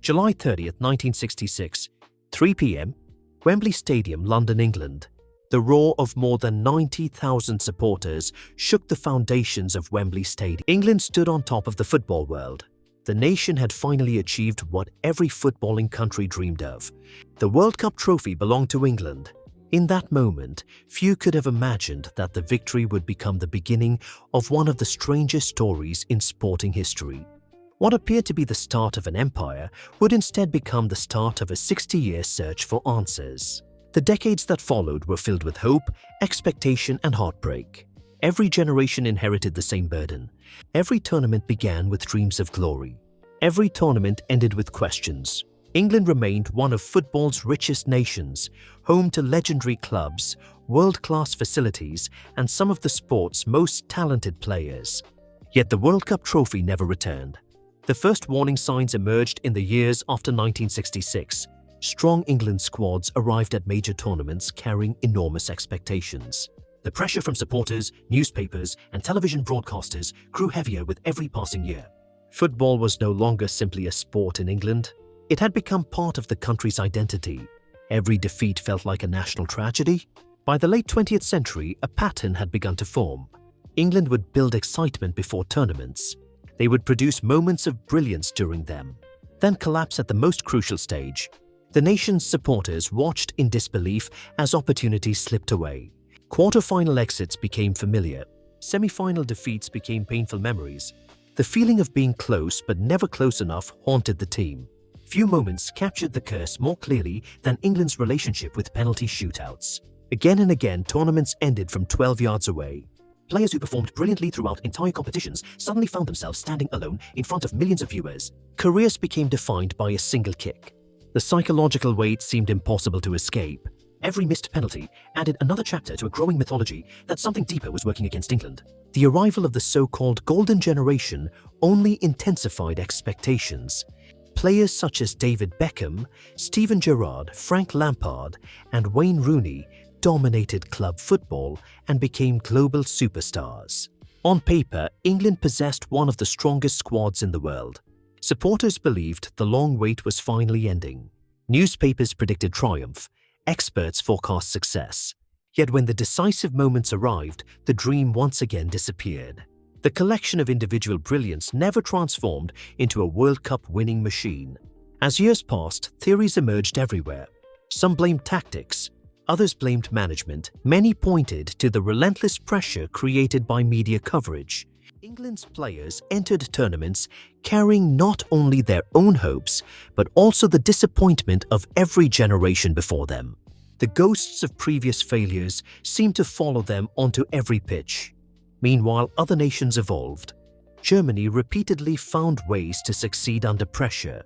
July 30th, 1966, 3 p.m., Wembley Stadium, London, England. The roar of more than 90,000 supporters shook the foundations of Wembley Stadium. England stood on top of the football world. The nation had finally achieved what every footballing country dreamed of. The World Cup trophy belonged to England. In that moment, few could have imagined that the victory would become the beginning of one of the strangest stories in sporting history. What appeared to be the start of an empire would instead become the start of a 60-year search for answers. The decades that followed were filled with hope, expectation, and heartbreak. Every generation inherited the same burden. Every tournament began with dreams of glory. Every tournament ended with questions. England remained one of football's richest nations, home to legendary clubs, world-class facilities, and some of the sport's most talented players. Yet the World Cup trophy never returned. The first warning signs emerged in the years after 1966. Strong England squads arrived at major tournaments carrying enormous expectations. The pressure from supporters, newspapers, and television broadcasters grew heavier with every passing year. Football was no longer simply a sport in England. It had become part of the country's identity. Every defeat felt like a national tragedy. By the late 20th century, a pattern had begun to form. England would build excitement before tournaments. They would produce moments of brilliance during them, then collapse at the most crucial stage. The nation's supporters watched in disbelief as opportunities slipped away. Quarter-final exits became familiar. Semi-final defeats became painful memories. The feeling of being close but never close enough haunted the team. Few moments captured the curse more clearly than England's relationship with penalty shootouts. Again and again, tournaments ended from 12 yards away. Players who performed brilliantly throughout entire competitions suddenly found themselves standing alone in front of millions of viewers. Careers became defined by a single kick. The psychological weight seemed impossible to escape. Every missed penalty added another chapter to a growing mythology that something deeper was working against England. The arrival of the so-called Golden Generation only intensified expectations. Players such as David Beckham, Steven Gerrard, Frank Lampard, and Wayne Rooney dominated club football and became global superstars. On paper, England possessed one of the strongest squads in the world. Supporters believed the long wait was finally ending. Newspapers predicted triumph. Experts forecast success. Yet when the decisive moments arrived, the dream once again disappeared. The collection of individual brilliance never transformed into a World Cup winning machine. As years passed, theories emerged everywhere. Some blamed tactics. Others blamed management. Many pointed to the relentless pressure created by media coverage. England's players entered tournaments carrying not only their own hopes, but also the disappointment of every generation before them. The ghosts of previous failures seemed to follow them onto every pitch. Meanwhile, other nations evolved. Germany repeatedly found ways to succeed under pressure.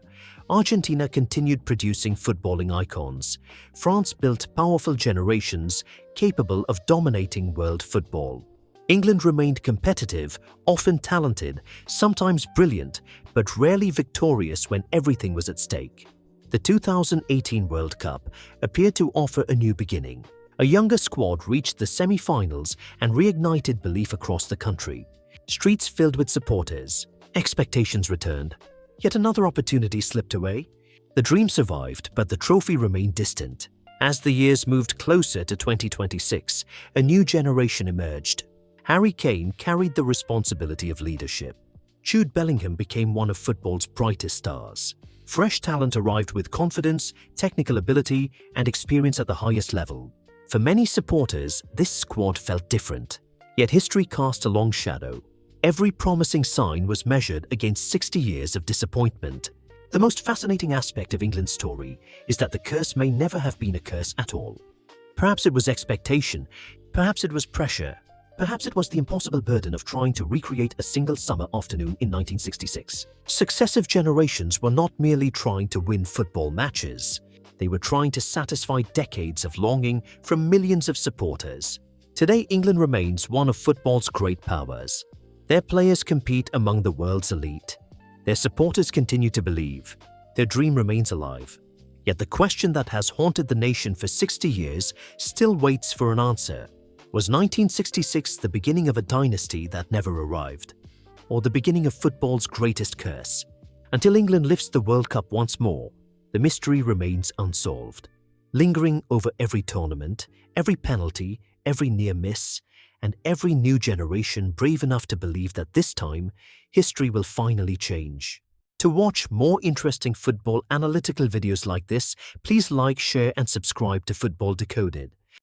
Argentina continued producing footballing icons. France built powerful generations capable of dominating world football. England remained competitive, often talented, sometimes brilliant, but rarely victorious when everything was at stake. The 2018 World Cup appeared to offer a new beginning. A younger squad reached the semi-finals and reignited belief across the country. Streets filled with supporters. Expectations returned. Yet another opportunity slipped away. The dream survived, but the trophy remained distant. As the years moved closer to 2026, a new generation emerged. Harry Kane carried the responsibility of leadership. Jude Bellingham became one of football's brightest stars. Fresh talent arrived with confidence, technical ability, and experience at the highest level. For many supporters, this squad felt different. Yet history cast a long shadow. Every promising sign was measured against 60 years of disappointment. The most fascinating aspect of England's story is that the curse may never have been a curse at all. Perhaps it was expectation, perhaps it was pressure, perhaps it was the impossible burden of trying to recreate a single summer afternoon in 1966. Successive generations were not merely trying to win football matches. They were trying to satisfy decades of longing from millions of supporters. Today, England remains one of football's great powers. Their players compete among the world's elite. Their supporters continue to believe. Their dream remains alive. Yet the question that has haunted the nation for 60 years still waits for an answer. Was 1966 the beginning of a dynasty that never arrived? Or the beginning of football's greatest curse? Until England lifts the World Cup once more, the mystery remains unsolved, lingering over every tournament, every penalty, every near miss, and every new generation brave enough to believe that this time, history will finally change. To watch more interesting football analytical videos like this, please like, share and subscribe to Football Decoded.